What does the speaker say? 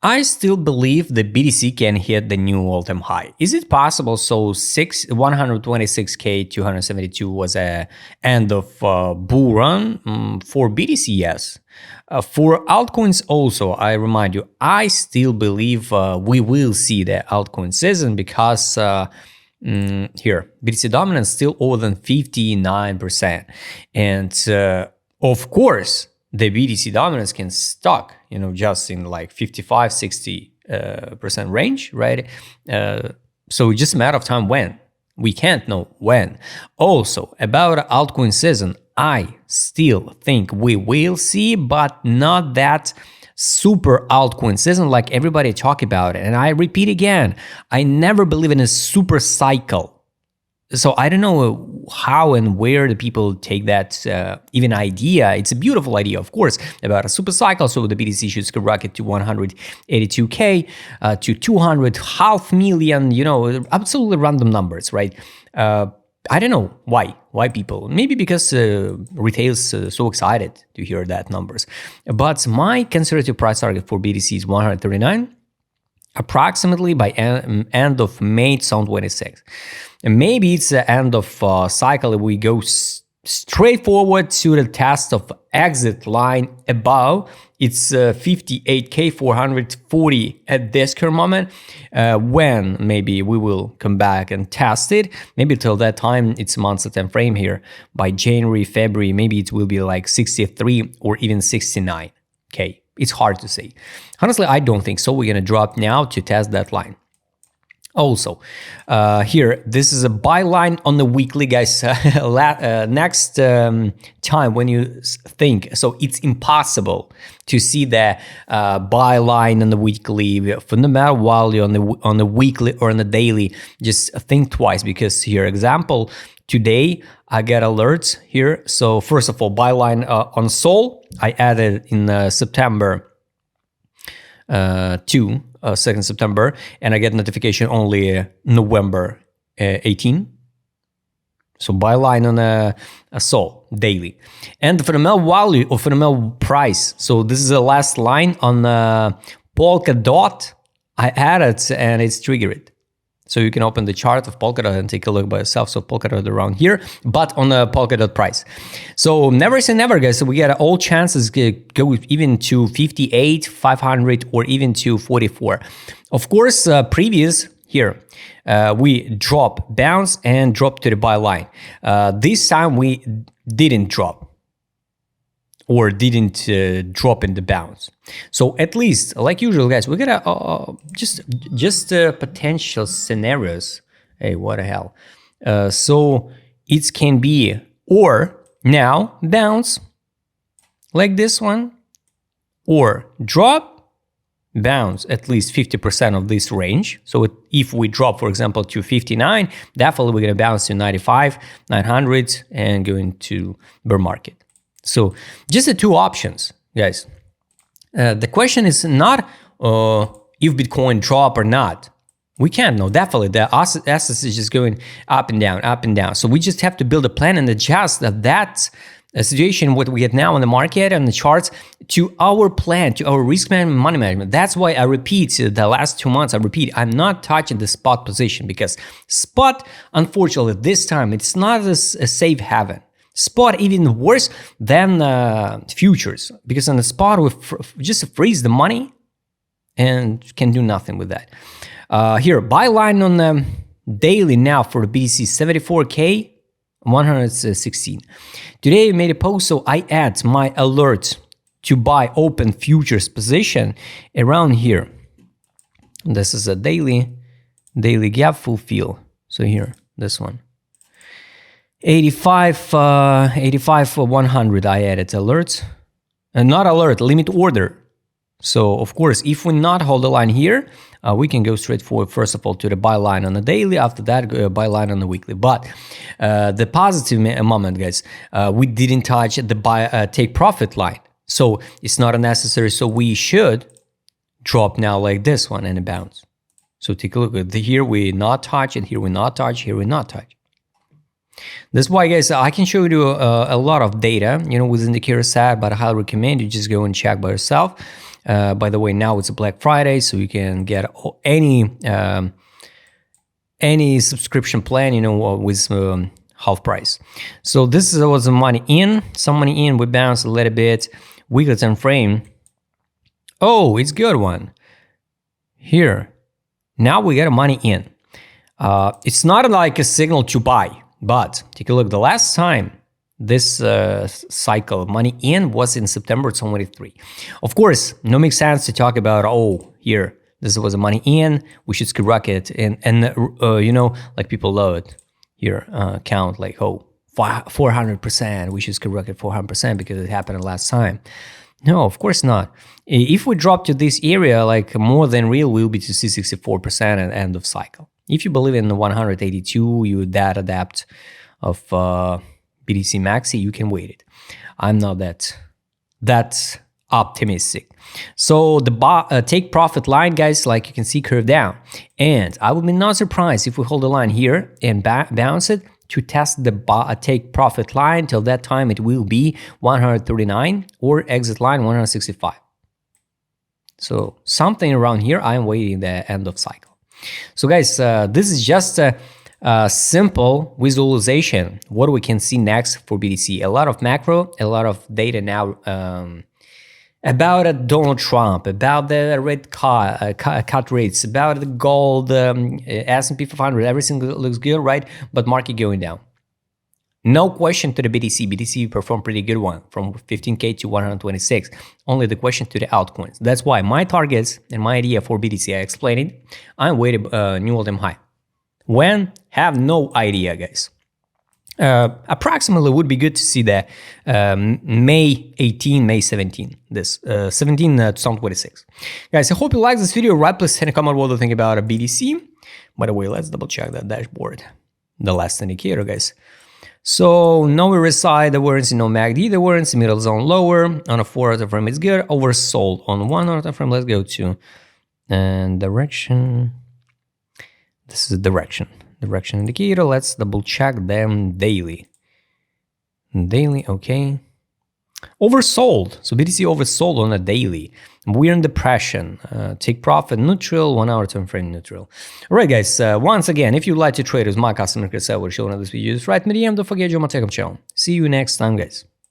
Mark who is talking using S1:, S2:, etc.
S1: I still believe the BTC can hit the new all-time high. Is it possible? So 126k 272 was a end of bull run for BTC. Yes. For altcoins also, I remind you, I still believe we will see the altcoin season because here BTC dominance still over than 59%, and of course the BTC dominance can stuck, just in like 55, 60% range, right? So it's just a matter of time when. We can't know when. Also, about altcoin season, I still think we will see, but not that super altcoin season like everybody talk about it. And I repeat again, I never believe in a super cycle. So I don't know how and where the people take that even idea. It's a beautiful idea, of course, about a super cycle. So the BTC should skyrocket to 182k, to 200, 500,000, absolutely random numbers, right? I don't know why people. Maybe because retail's so excited to hear that numbers. But my conservative price target for BTC is 139. Approximately by end of May 2026. And maybe it's the end of cycle if we go straight forward to the test of exit line above. It's 58k 440 at this current moment, when maybe we will come back and test it. Maybe till that time, it's a month's time frame here. By January, February, maybe it will be like 63 or even 69k. It's hard to say. Honestly, I don't think so. We're going to drop now to test that line. Also, here, this is a buy line on the weekly, guys. Next time when you think, so it's impossible to see the buy line on the weekly, fundamental value on the weekly or on the daily. Just think twice, because here, example, today I get alerts here. So first of all, buy line on Sol, I added in September 2nd September, and I get notification only November 18. So buy line on a Sol daily. And the fundamental value or fundamental price. So this is the last line on Polkadot. I added and it's triggered. So you can open the chart of Polkadot and take a look by yourself. So Polkadot around here, but on the Polkadot price. So never say never, guys. So we get all chances go even to 58, 500, or even to 44. Of course, previous here, we drop, bounce, and drop to the buy line. This time we didn't drop. Or didn't drop in the bounce. So at least, like usual, guys, we gotta just potential scenarios. Hey, what the hell? So it can be or now bounce like this one, or drop, bounce at least 50% of this range. So if we drop, for example, to 59, definitely we're gonna bounce to 95, 900, and go into bear market. So just the two options, guys. The question is not if Bitcoin drop or not. We can't know. Definitely, the assets is just going up and down, up and down. So we just have to build a plan and adjust that situation, what we have now on the market and the charts, to our plan, to our risk management, money management. That's why I repeat, the last 2 months, I'm not touching the spot position, because spot, unfortunately, this time, it's not a safe haven. Spot even worse than futures, because on the spot we just freeze the money and can do nothing with that. Here, buy line on the daily now for the BTC 74k 116. Today I made a post, so I add my alert to buy open futures position around here. This is a daily gap fulfill. So here, this one. 85 100 I added alerts, and not alert, limit order. So of course, if we not hold the line here, we can go straight forward, first of all, to the buy line on the daily, after that buy line on the weekly. But the positive moment, guys, we didn't touch the buy take profit line, so it's not unnecessary. So we should drop now like this one and a bounce. So take a look at here, we not touch, and here we not touch, here we not touch. That's why, guys, I can show you a lot of data, with indicator set, but I highly recommend you just go and check by yourself. By the way, now it's a Black Friday, so you can get any subscription plan, with half price. So this was the money in, some money in. We bounced a little bit. Weekly time frame. Oh, it's good one. Here, now we get money in. It's not like a signal to buy, but take a look. The last time this cycle money in was in September 23. Of course, no makes sense to talk about, here, this was a money in, we should skyrocket, and like people love it here, count like, 400%, we should skyrocket 400% because it happened last time. No, of course not. If we drop to this area, like more than real, we'll be to see 64% at end of cycle. If you believe in the 182, you that adapt of BTC Maxi, you can wait it. I'm not that optimistic. So the take profit line, guys, like you can see, curve down. And I would be not surprised if we hold the line here and bounce it to test the take profit line. Till that time, it will be 139 or exit line 165. So something around here, I'm waiting the end of cycle. So guys, this is just a simple visualization. What we can see next for BTC. A lot of macro, a lot of data now about Donald Trump, about the rate cut rates, about the gold, S&P 500, everything looks good, right? But market going down. No question to the BTC. BTC performed pretty good one from 15K to 126. Only the question to the altcoins. That's why my targets and my idea for BTC, I explained it. I'm waiting new all-time high. When? Have no idea, guys. Approximately would be good to see that May 18, May 17, this 17 2026. Guys, I hope you like this video. Right, please send a comment what you think about a BTC. By the way, let's double check that dashboard, the last indicator, guys. So no RSI, the warrants, no MACD, the warrants, middle zone lower on a 4 hour frame, it's good. Oversold on 1 hour frame. Let's go to direction. This is direction indicator. Let's double check them daily. Okay. Oversold. So BTC oversold on a daily. We're in depression. Take profit neutral, 1 hour time frame neutral. All right, guys. Once again, if you'd like to trade with my customer service, shown on this video, just write me DM. Don't forget, join my Tech channel. See you next time, guys.